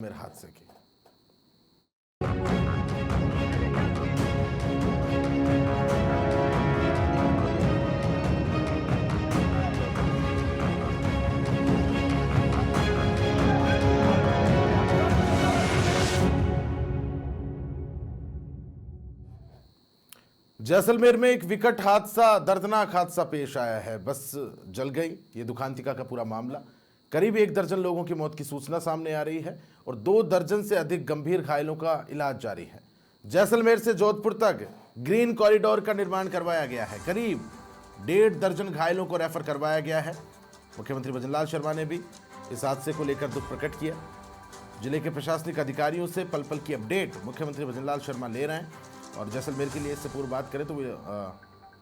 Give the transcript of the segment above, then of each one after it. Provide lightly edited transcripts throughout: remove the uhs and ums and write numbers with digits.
मेरे हादसे की। जैसलमेर में एक विकट हादसा, दर्दनाक हादसा पेश आया है। बस जल गई, ये दुखांतिका का पूरा मामला। करीब 1 दर्जन लोगों की मौत की सूचना सामने आ रही है और 2 दर्जन से अधिक गंभीर घायलों का इलाज जारी है। जैसलमेर से जोधपुर तक ग्रीन कॉरिडोर का निर्माण करवाया गया है। करीब 1.5 दर्जन घायलों को रेफर करवाया गया है। मुख्यमंत्री भजनलाल शर्मा ने भी इस हादसे को लेकर दुख प्रकट किया। जिले के प्रशासनिक अधिकारियों से पल पल की अपडेट मुख्यमंत्री भजनलाल शर्मा ले रहे हैं और जैसलमेर के लिए इससे पूर्व बात करें तो वे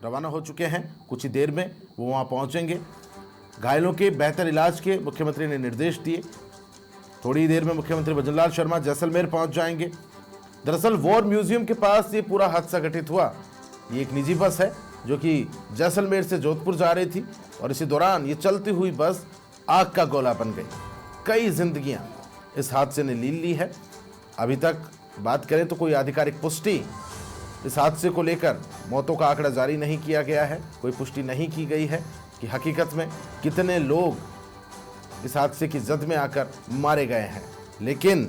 रवाना हो चुके हैं। कुछ ही देर में वो वहाँ पहुँचेंगे। घायलों के बेहतर इलाज के मुख्यमंत्री ने निर्देश दिए। थोड़ी ही देर में मुख्यमंत्री भजनलाल शर्मा जैसलमेर पहुँच जाएंगे। दरअसल वॉर म्यूजियम के पास ये पूरा हादसा घटित हुआ। ये एक निजी बस है जो कि जैसलमेर से जोधपुर जा रही थी और इसी दौरान ये चलती हुई बस आग का गोला बन गई। कई जिंदगियां इस हादसे ने लील ली है। अभी तक बात करें तो कोई आधिकारिक पुष्टि इस हादसे को लेकर मौतों का आंकड़ा जारी नहीं किया गया है। कोई पुष्टि नहीं की गई है कि हकीकत में कितने लोग इस हादसे की जद में आकर मारे गए हैं। लेकिन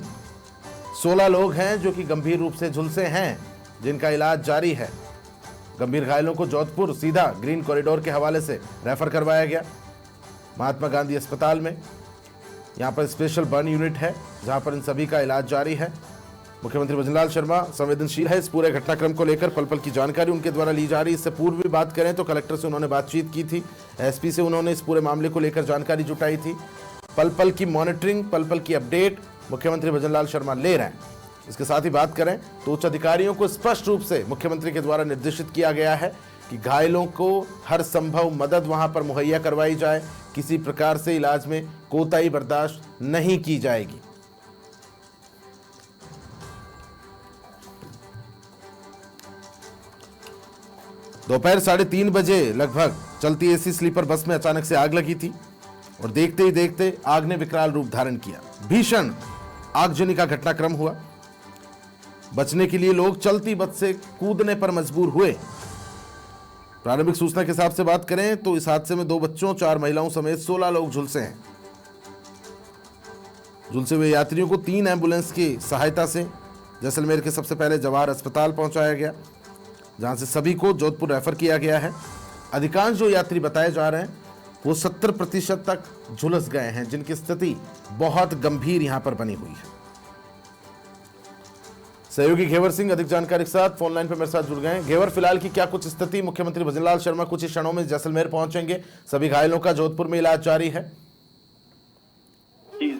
16 लोग हैं जो कि गंभीर रूप से झुलसे हैं, जिनका इलाज जारी है। गंभीर घायलों को जोधपुर सीधा ग्रीन कॉरिडोर के हवाले से रेफर करवाया गया महात्मा गांधी अस्पताल में। यहाँ पर स्पेशल बर्न यूनिट है जहाँ पर इन सभी का इलाज जारी है। मुख्यमंत्री भजनलाल शर्मा संवेदनशील है इस पूरे घटनाक्रम को लेकर। पल पल की जानकारी उनके द्वारा ली जा रही है। इससे पूर्व भी बात करें तो कलेक्टर से उन्होंने बातचीत की थी, एसपी से उन्होंने इस पूरे मामले को लेकर जानकारी जुटाई थी। पल पल की मॉनिटरिंग, पल पल की अपडेट मुख्यमंत्री भजनलाल शर्मा ले रहे हैं। इसके साथ ही बात करें तो उच्च अधिकारियों को स्पष्ट रूप से मुख्यमंत्री के द्वारा निर्देशित किया गया है कि घायलों को हर संभव मदद वहां पर मुहैया करवाई जाए। किसी प्रकार से इलाज में कोताही बर्दाश्त नहीं की जाएगी। दोपहर 3:30 बजे लगभग चलती एसी स्लीपर बस में अचानक से आग लगी थी और देखते ही देखते आग ने विकराल रूप धारण किया। भीषण आगजनी का घटनाक्रम हुआ। बचने के लिए लोग चलती बस से कूदने पर मजबूर हुए। प्रारंभिक सूचना के हिसाब से बात करें तो इस हादसे में 2 बच्चों, 4 महिलाओं समेत 16 लोग झुलसे हैं। झुलसे हुए यात्रियों को 3 एम्बुलेंस की सहायता से जैसलमेर के सबसे पहले जवाहर अस्पताल पहुंचाया गया, जहां से सभी को जोधपुर रेफर किया गया है। अधिकांश जो यात्री बताए जा रहे हैं वो 70% तक झुलस गए हैं, जिनकी स्थिति बहुत गंभीर यहां पर बनी हुई है। सहयोगी घेवर सिंह अधिक जानकारी के साथ फोन लाइन पर मेरे साथ जुड़ गए हैं। घेवर, फिलहाल की क्या कुछ स्थिति? मुख्यमंत्री भजनलाल शर्मा कुछ ही क्षणों में जैसलमेर पहुंचेंगे। सभी घायलों का जोधपुर में इलाज जारी है।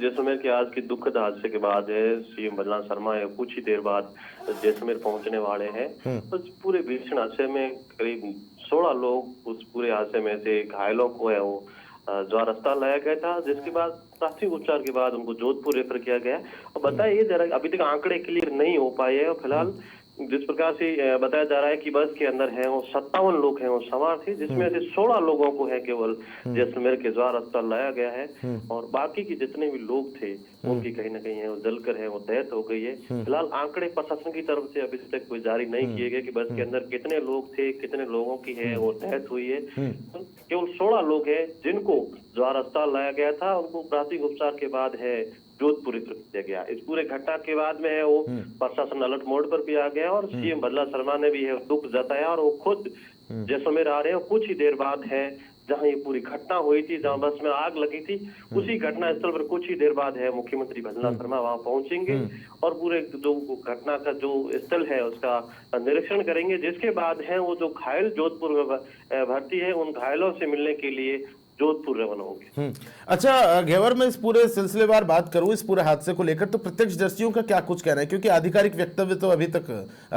जैसलमेर के आज के दुखद हादसे के बाद सीएम भजनलाल शर्मा कुछ ही देर बाद जैसलमेर पहुंचने वाले हैं। तो पूरे भीषण हादसे में करीब 16 लोग उस पूरे हादसे में से घायलों को है वो जवाहर अस्पताल लाया गया था, जिसके बाद प्राथमिक उपचार के बाद उनको जोधपुर रेफर किया गया। और बताया जरा अभी तक आंकड़े क्लियर नहीं हो पाए हैं। और फिलहाल जिस प्रकार से बताया जा रहा है कि बस के अंदर है वो 57 लोग हैं वो सवार थे, जिसमें से 16 लोगों को है केवल जैसलमेर के जवाहर अस्पताल लाया गया है। और बाकी के जितने भी लोग थे उनकी कहीं ना कहीं है वो जलकर है वो डेथ हो गई है। फिलहाल आंकड़े प्रशासन की तरफ से अभी तक कोई जारी नहीं किए गए कि बस के अंदर कितने लोग थे, कितने लोगों की है वो डेथ हुई है। केवल 16 लोग हैं जिनको जवाहर अस्पताल लाया गया था। उनको प्राथमिक उपचार के बाद है जोधपुर रेफर किया गया। इस पूरे घटना के बाद में है वो प्रशासन अलर्ट मोड पर भी आ गया और सीएम भजनलाल शर्मा ने भी है दुख जताया और वो खुद जैसलमेर आ रहे हैं। कुछ ही देर बाद है जहां ये पूरी घटना हुई थी, जहां बस में आग लगी थी, उसी घटना स्थल पर कुछ ही देर बाद है मुख्यमंत्री भजनलाल शर्मा वहां पहुंचेंगे और पूरे जो घटना का जो स्थल है उसका निरीक्षण करेंगे। जिसके बाद है वो जो घायल जोधपुर में भर्ती है उन घायलों से मिलने के लिए जोधपुर रवाना होंगे। अच्छा घेवर, मैं इस पूरे सिलसिलेवार बात करूं इस पूरे हादसे को लेकर तो प्रत्यक्षदर्शियों का क्या कुछ कहना है? क्योंकि आधिकारिक वक्तव्य तो अभी तक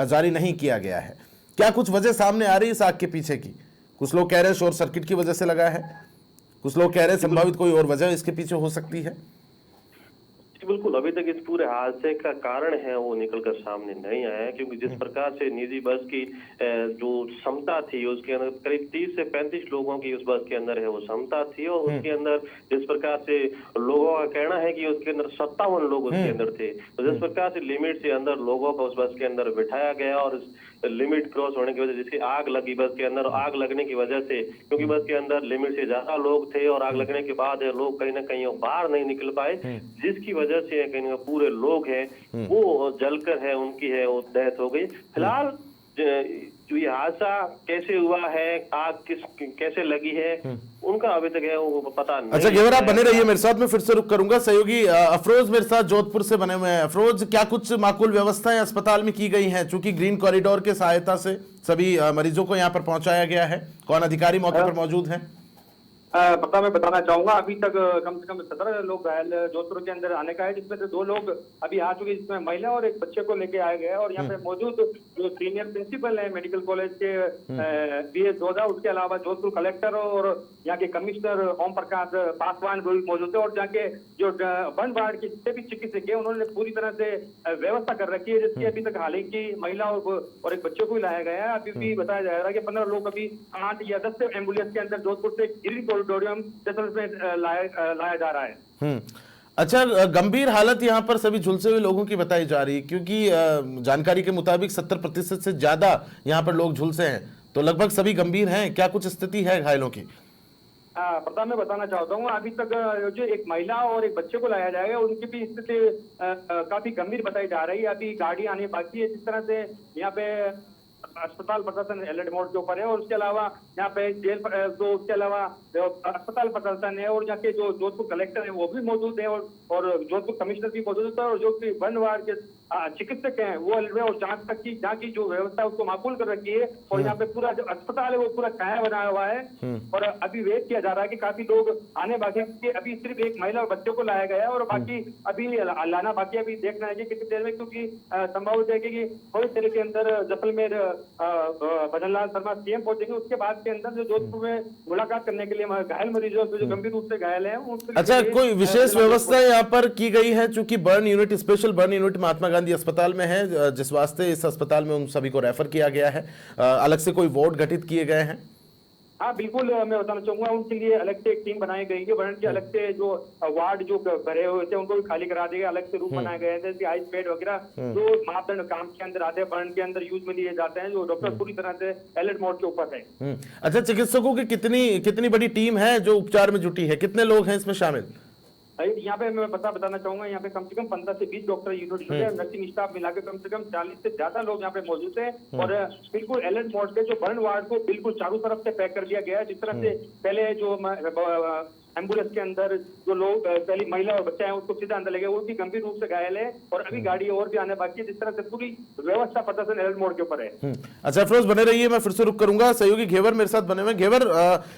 जारी नहीं किया गया है। क्या कुछ वजह सामने आ रही है इस आग के पीछे की? कुछ लोग कह रहे हैं शॉर्ट सर्किट की वजह से लगा है, कुछ लोग कह रहे हैं संभावित कोई और वजह इसके पीछे हो सकती है। बिल्कुल, अभी तक इस पूरे हादसे का कारण है वो निकल कर सामने नहीं आया है, क्योंकि जिस प्रकार से निजी बस की जो क्षमता थी उसके अंदर करीब 30 से 35 लोगों की उस बस के अंदर है वो क्षमता थी, और उसके अंदर जिस प्रकार से लोगों का कहना है कि उसके अंदर 57 लोग उसके अंदर थे, तो जिस प्रकार से लिमिट से अंदर लोगों को उस बस के अंदर बिठाया गया और लिमिट क्रॉस होने की वजह से जिसकी आग लगी बस के अंदर, आग लगने की वजह से क्योंकि बस के अंदर लिमिट से ज्यादा लोग थे और आग लगने के बाद लोग कहीं ना कहीं बाहर नहीं निकल पाए, जिसकी वजह से कहीं ना पूरे लोग हैं वो जलकर है उनकी है वो डेथ हो गई। फिलहाल जो ये हादसा कैसे हुआ है, आग कैसे लगी है, उनका अभी तक है वो पता नहीं। अच्छा घेवर, आप बने रहिए मेरे साथ, मैं फिर से रुक करूंगा। सहयोगी अफरोज मेरे साथ जोधपुर से बने हुए हैं। अफरोज, क्या कुछ माकूल व्यवस्थाएं अस्पताल में की गई हैं? चूंकि ग्रीन कॉरिडोर के सहायता से सभी मरीजों को यहाँ पर पहुंचाया गया है, कौन अधिकारी मौके पर मौजूद हैं? पता मैं बताना चाहूंगा, अभी तक कम से कम 17 लोग घायल जोधपुर के अंदर आने का है, जिसमें से 2 लोग अभी आ चुके, जिसमें महिला और एक बच्चे को लेके आए गए हैं। और यहाँ पे मौजूद जो सीनियर प्रिंसिपल है मेडिकल कॉलेज के BS जोधा, उसके अलावा जोधपुर कलेक्टर और यहाँ के कमिश्नर ओम प्रकाश पासवान भी मौजूद है, और यहाँ के जो वन वार्ड के जितने भी चिकित्सक है उन्होंने पूरी तरह से व्यवस्था कर रखी है, जिसकी अभी तक हालांकि महिला और एक बच्चे को ही लाया गया है। अभी भी बताया जा रहा है कि 15 लोग अभी 8 या 10 एम्बुलेंस के अंदर जोधपुर से ग्रीन ऑडिटोरियम में लाया जा रहा है। अच्छा, गंभीर हालत यहाँ पर सभी झुलसे हुए लोगों की बताई जा रही है, क्योंकि जानकारी के मुताबिक 70% से ज्यादा यहाँ पर लोग झुलसे हैं, तो लगभग सभी गंभीर हैं। क्या कुछ स्थिति है घायलों की? पता मैं बताना चाहता हूँ, अभी तक जो एक महिला और एक बच्चे को लाया जाएगा उनकी भी स्थिति काफी गंभीर बताई जा रही है। अभी गाड़ी आने बाकी है। जिस तरह से यहाँ पे अस्पताल प्रशासन अलर्ट मोड के ऊपर है, और उसके अलावा यहाँ पे जेल तो उसके अलावा अस्पताल प्रशासन है, और यहाँ के जो जोधपुर कलेक्टर है वो भी मौजूद है, और जोधपुर कमिश्नर भी मौजूद है, और जो कि वन वार्ड के चिकित्सक हैं वो अलर्ट में, और जहाँ की जो व्यवस्था है उसको माकूल कर रखी है, और यहाँ पे पूरा जो अस्पताल है वो पूरा छाया बनाया हुआ है, और अभी वेट किया जा रहा है कि काफी लोग आने बाकी है। अभी सिर्फ एक महिला और बच्चों को लाया गया है, और बाकी अभी लाना बाकी, अभी देखना है कि कितनी देर में, क्योंकि संभव है कि थोड़ी देर के अंदर जैसलमेर भजनलाल शर्मा CM पहुंचेंगे, उसके बाद के अंदर जो जोधपुर में मुलाकात करने के लिए घायल मरीजों जो गंभीर रूप से घायल हैं। अच्छा, कोई विशेष व्यवस्था यहाँ पर की गई है? चूंकि burn unit, special burn unit Mahatma Gandhi अस्पताल में है, जिस वास्ते इस अस्पताल में उन सभी को रेफर किया गया है, अलग से कोई वार्ड गठित किए गए हैं? हाँ बिल्कुल, मैं बताना चाहूंगा उनके लिए अलग से एक टीम बनाई गई है। वर्ण के अलग से जो वार्ड जो भरे हुए थे उनको भी खाली करा दिए, अलग से रूम बनाए गए थे, जैसे आइस बेड वगैरह जो मापदंड काम के अंदर आते हैं, वर्ण के अंदर यूज में लिए जाते हैं, जो डॉक्टर पूरी तरह से अलर्ट मोड के ऊपर है। अच्छा, चिकित्सकों की कितनी बड़ी टीम है जो उपचार में जुटी है? कितने लोग हैं इसमें शामिल? यहाँ पे मैं बताना चाहूंगा, यहाँ पे कम से कम 15 से 20 डॉक्टर यूनिट नर्सिंग स्टाफ मिलाकर कम से कम 40 से ज्यादा लोग यहाँ पे मौजूद हैं, और बिल्कुल अलर्ट मोड पे जो बर्न वार्ड को बिल्कुल चारों तरफ से पैक कर दिया गया है। जिस तरह से पहले जो एम्बुलेंस के अंदर जो लोग पहली महिला और बच्चा है उसको सीधा अंदर ले गए, वो भी गंभीर रूप से घायल है, और अभी गाड़ी और भी आने बाकी है। जिस तरह से पूरी व्यवस्था प्रशासन अलर्ट मोड के ऊपर है। अच्छा अफरोज, बने रहिए, मैं फिर से रुक करूंगा। सहयोगी घेवर मेरे साथ बने हुए। घेवर,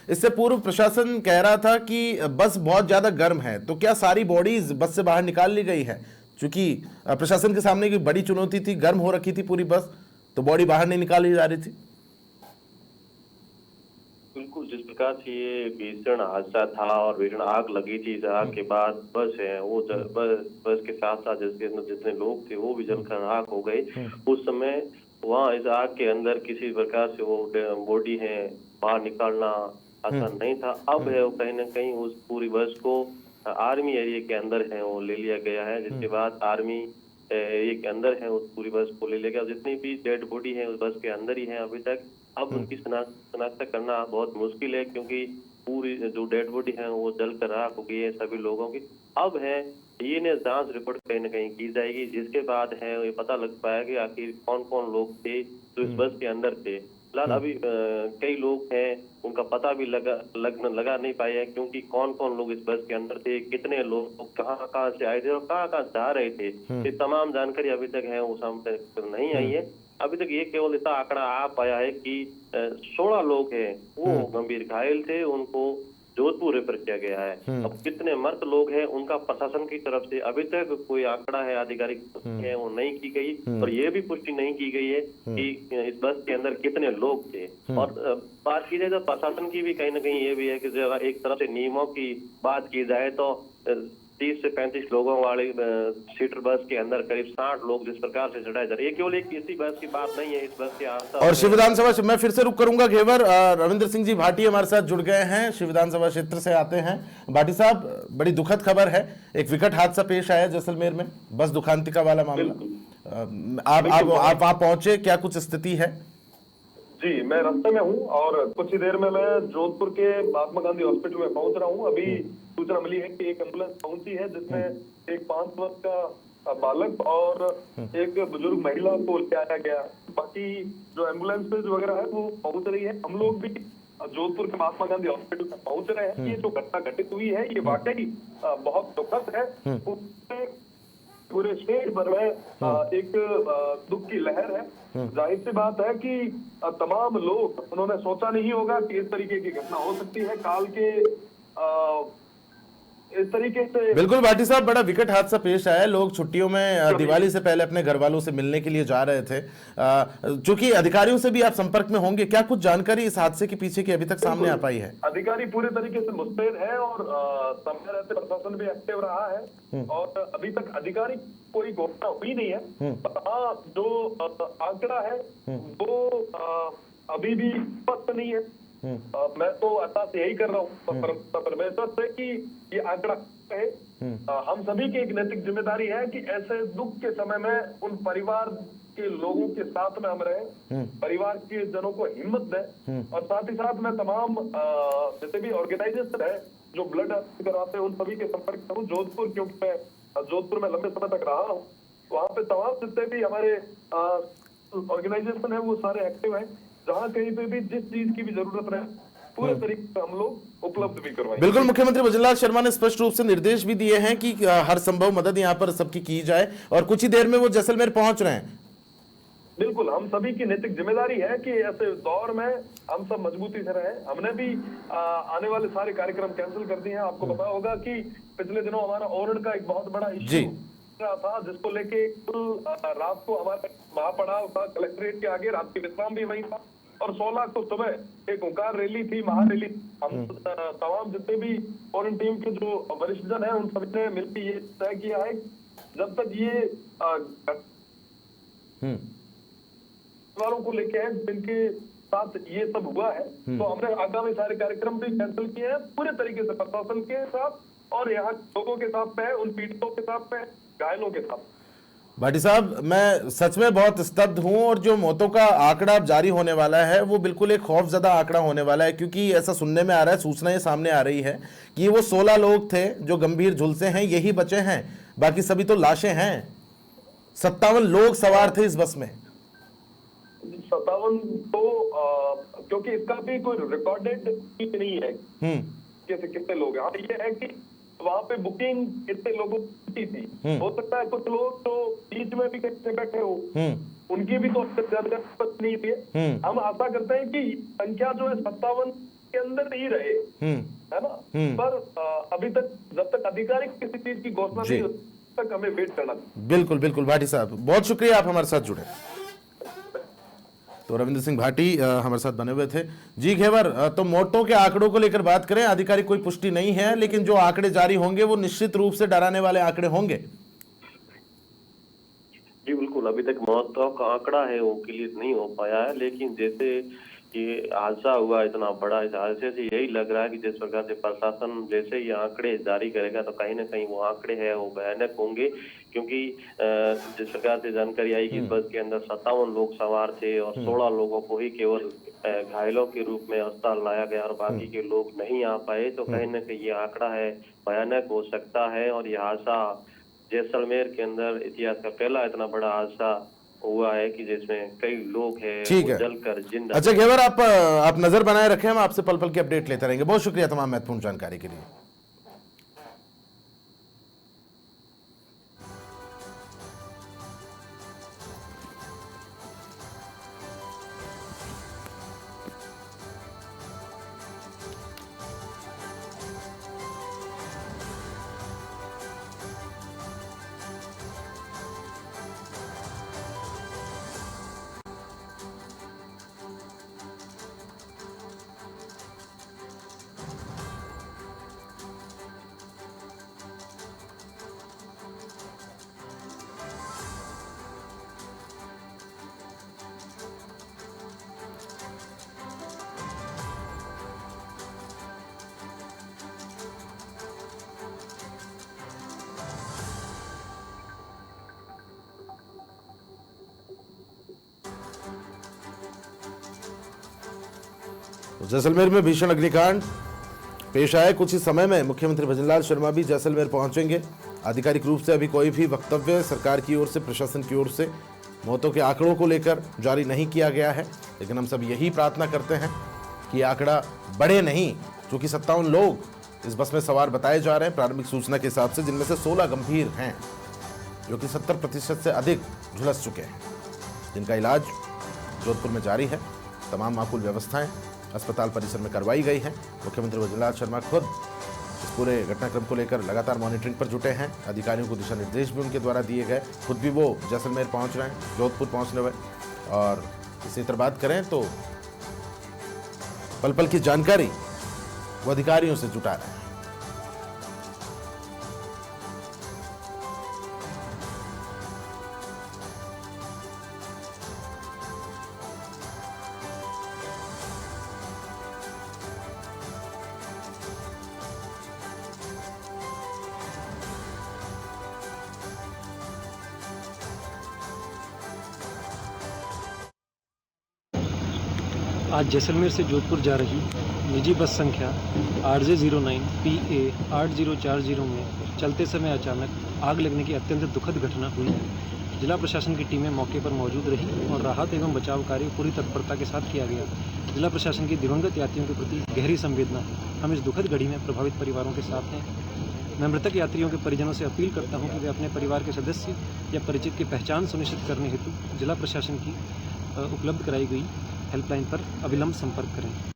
इससे पूर्व प्रशासन कह रहा था कि बस बहुत ज्यादा गर्म है, तो क्या सारी बॉडीज बस से बाहर निकाल ली गई है? चूंकि प्रशासन के सामने की बड़ी चुनौती थी, गर्म हो रखी थी पूरी बस, तो बॉडी बाहर नहीं निकाली जा रही थी। बिल्कुल, जिस प्रकार से ये भीषण हादसा था और भीषण आग लगी थी, इस आग के बाद बस है वो बस के साथ साथ जिसके अंदर जितने लोग थे वो भी जलकर राख हो गए। उस समय वहाँ इस आग के अंदर किसी प्रकार से वो बॉडी है बाहर निकालना आसान नहीं था। अब है वो कहीं ना कहीं उस पूरी बस को आर्मी एरिया के अंदर है वो ले लिया गया है, जिसके बाद आर्मी एरिया के अंदर है उस पूरी बस को ले लिया गया। जितनी भी डेड बॉडी है उस बस के अंदर ही है अभी तक। अब उनकी शनाख्त करना बहुत मुश्किल है, क्योंकि पूरी जो डेड बॉडी है वो जलकर राख हो गई है सभी लोगों की। अब है DNA जांच रिपोर्ट कहीं ना कहीं की जाएगी, जिसके बाद है ये पता लग पाएगा कि आखिर कौन कौन लोग थे जो इस बस के अंदर थे। फिलहाल अभी कई लोग हैं उनका पता भी लगा नहीं पाया है, क्योंकि कौन कौन लोग इस बस के अंदर थे, कितने लोग कहाँ से आए थे और कहाँ जा रहे थे, ये तमाम जानकारी अभी तक है वो सामने नहीं आई है। अभी तक ये केवल इतना आंकड़ा आ पाया है कि 16 लोग हैं वो गंभीर घायल थे, उनको जोधपुर रेफर किया गया है। अब कितने मर्द लोग हैं उनका प्रशासन की तरफ से अभी तक कोई आंकड़ा है आधिकारिक है वो नहीं की गई, और ये भी पुष्टि नहीं की गई है कि इस बस के अंदर कितने लोग थे। और बात की जाए तो प्रशासन की भी कहीं ना कहीं ये भी है कि एक तरफ से नियमों की बात की जाए तो 30 से 35 लोगों वाली सीटर बस के अंदर करीब 60 लोग जिस प्रकार से चढ़ाए जा रहे हैं, ये केवल एक इसी बस की बात नहीं है, इस बस की हादसा और शिव विधानसभा से मैं फिर से रुक करूंगा घेवर। रविंद्र सिंह जी भाटी हमारे साथ जुड़ गए हैं, शिव विधानसभा क्षेत्र से आते हैं। भाटी साहब, बड़ी दुखद खबर है, एक विकट हादसा पेश आया जैसलमेर में, बस दुखांतिका वाला मामला। आप वहां पहुंचे, क्या कुछ स्थिति है? जी, मैं रास्ते में हूँ और कुछ ही देर में मैं जोधपुर के महात्मा गांधी हॉस्पिटल में पहुंच रहा हूँ। अभी सूचना मिली है कि एक एम्बुलेंस पहुंची है जिसमें एक 5 वर्ष का बालक और एक बुजुर्ग महिला को ले आया गया। बाकी जो एम्बुलेंसेज वगैरह है वो पहुंच रही है। हम लोग भी जोधपुर के महात्मा गांधी हॉस्पिटल में पहुंच रहे हैं। ये जो घटना घटित हुई है ये वाकई बहुत दुखद है। पूरे स्टेट भर में एक दुख की लहर है। जाहिर सी बात है कि तमाम लोग, उन्होंने सोचा नहीं होगा कि इस तरीके की घटना हो सकती है। काल के इस तरीके से बिल्कुल भाटी साहब, बड़ा विकट हादसा पेश आया। लोग छुट्टियों में दिवाली से पहले अपने घर वालों से मिलने के लिए जा रहे थे। चूंकि अधिकारियों से भी आप संपर्क में होंगे, क्या कुछ जानकारी इस हादसे के पीछे की अभी तक सामने आ पाई है? अधिकारी पूरे तरीके से मुस्तैद है और समय रहते प्रशासन भी एक्टिव रहा है और अभी तक अधिकारी कोई घोषणा हुई नहीं है। हाँ, जो आंकड़ा है वो अभी भी स्पष्ट नहीं है। मैं तो अर्थात यही कर रहा हूँ परमेश्वर से कि ये आंकड़ा है। हम सभी की एक नैतिक जिम्मेदारी है कि ऐसे दुख के समय में उन परिवार के लोगों के साथ में हम रहे, परिवार के जनों को हिम्मत दें और साथ ही साथ मैं तमाम जैसे भी ऑर्गेनाइजेशन है जो ब्लड कराते हैं उन सभी के संपर्क में हूँ। जोधपुर, क्योंकि मैं जोधपुर में लंबे समय तक रहा हूँ, वहाँ पे तमाम जितने भी हमारे ऑर्गेनाइजेशन है वो सारे एक्टिव हैं। जहाँ कहीं पे भी जिस चीज की भी जरूरत है पूरे तरीके से हम लोग उपलब्ध भी करवाएंगे। बिल्कुल, मुख्यमंत्री भजनलाल शर्मा ने स्पष्ट रूप से निर्देश भी दिए हैं कि हर संभव मदद यहाँ पर सबकी की जाए और कुछ ही देर में वो जैसलमेर पहुंच रहे हैं। बिल्कुल, हम सभी की नैतिक जिम्मेदारी है कि ऐसे दौर में हम सब मजबूती से रहें। हमने भी आने वाले सारे कार्यक्रम कैंसिल कर दिए हैं। आपको पता होगा कि पिछले दिनों हमारा ओरण का एक बहुत बड़ा इश्यू था जिसको लेके कुल रात को हमारा महापड़ाव था कलेक्ट्रेट के आगे, रात की विश्राम भी वहीं था और 16 को सुबह एक ओंकार रैली थी, महारैली। हम तमाम जितने भी फॉरेन टीम के जो वरिष्ठ जन है उन सभी ने मिलकर ये तय किया है जब तक ये वालों को लेके है जिनके साथ ये सब हुआ है तो हमने आगामी सारे कार्यक्रम भी कैंसिल किए हैं पूरे तरीके से प्रशासन के साथ और यहाँ लोगों के साथ में, उन पीड़ितों के साथ में, घायलों के साथ। भाटी साहब, मैं सच में बहुत स्तब्ध हूं और जो मौतों का आंकड़ा जारी होने वाला है वो बिल्कुल एक खौफजदा आंकड़ा होने वाला है, क्योंकि ऐसा सुनने में आ रहा है, सूचना ये सामने आ रही है कि वो 16 लोग थे जो गंभीर झुलसे हैं, यही बचे हैं, बाकी सभी तो लाशें हैं। 57 लोग सवार थे इस बस में। 57 तो क्योंकि इसका भी कोई रिकॉर्डेड नहीं है कैसे कितने लोग हैं। हाँ, ये है कि वहाँ पे बुकिंग कितने लोगों की थी। हो सकता है कुछ लोग तो बीच में भी कहीं बैठे हो, उनकी भी तो नहीं थी। हम आशा करते हैं कि संख्या जो है 57 के अंदर ही रहे, है ना। पर अभी तक जब तक आधिकारिक किसी चीज की घोषणा नहीं होती तक हमें वेट करना। बिल्कुल बिल्कुल भाटी साहब, बहुत शुक्रिया, आप हमारे साथ जुड़े। तो रविंद्र सिंह भाटी हमारे साथ बने हुए थे। जी घेवर, तो मौतों के आंकड़ों को लेकर बात करें, आधिकारिक कोई पुष्टि नहीं है, लेकिन जो आंकड़े जारी होंगे वो निश्चित रूप से डराने वाले आंकड़े होंगे। जी बिल्कुल, अभी तक मौतों का आंकड़ा है वो क्लियर नहीं हो पाया है, लेकिन जैसे ये हादसा हुआ इतना बड़ा, इस हादसे से यही लग रहा है कि जिस प्रकार से प्रशासन जैसे ये आंकड़े जारी करेगा तो कहीं ना कहीं वो आंकड़े हैं वो भयानक होंगे, क्योंकि जिस प्रकार से जानकारी आई कि बस के अंदर 57 लोग सवार थे और 16 लोगों को ही केवल घायलों के रूप में अस्पताल लाया गया और बाकी के लोग नहीं आ पाए, तो कहीं ना कहीं ये आंकड़ा है भयानक हो सकता है। और ये हादसा जैसलमेर के अंदर इतिहास का पहला इतना बड़ा हादसा हुआ है कि जिसमें कई लोग हैं जलकर जिंदा। अच्छा घेवर, आप नजर बनाए रखें, हम आपसे पल पल की अपडेट लेते रहेंगे। बहुत शुक्रिया तमाम महत्वपूर्ण जानकारी के लिए। जैसलमेर में भीषण अग्निकांड पेश आए। कुछ ही समय में मुख्यमंत्री भजनलाल शर्मा भी जैसलमेर पहुंचेंगे। आधिकारिक रूप से अभी कोई भी वक्तव्य सरकार की ओर से, प्रशासन की ओर से मौतों के आंकड़ों को लेकर जारी नहीं किया गया है, लेकिन हम सब यही प्रार्थना करते हैं कि आंकड़ा बढ़े नहीं, क्योंकि 57 लोग इस बस में सवार बताए जा रहे हैं प्रारंभिक सूचना के हिसाब से, जिनमें से 16 गंभीर हैं, जो कि 70% से अधिक झुलस चुके हैं, जिनका इलाज जोधपुर में जारी है। तमाम माकूल व्यवस्थाएं अस्पताल परिसर में करवाई गई हैं। मुख्यमंत्री भजनलाल शर्मा खुद इस पूरे घटनाक्रम को लेकर लगातार मॉनिटरिंग पर जुटे हैं। अधिकारियों को दिशा निर्देश भी उनके द्वारा दिए गए। खुद भी वो जैसलमेर पहुंच रहे हैं, जोधपुर पहुंचने हुए। और इसी तरह बात करें तो पल पल की जानकारी वो अधिकारियों से जुटा रहे हैं। आज जैसलमेर से जोधपुर जा रही निजी बस संख्या RJ09 PA 8040 में चलते समय अचानक आग लगने की अत्यंत दुखद घटना हुई। जिला प्रशासन की टीमें मौके पर मौजूद रही और राहत एवं बचाव कार्य पूरी तत्परता के साथ किया गया। जिला प्रशासन की दिवंगत यात्रियों के प्रति गहरी संवेदना है। हम इस दुखद घड़ी में प्रभावित परिवारों के साथ हैं। मैं मृतक यात्रियों के परिजनों से अपील करता हूं कि वे अपने परिवार के सदस्य या परिचित की पहचान सुनिश्चित करने हेतु जिला प्रशासन की उपलब्ध कराई गई हेल्पलाइन पर अविलंब संपर्क करें।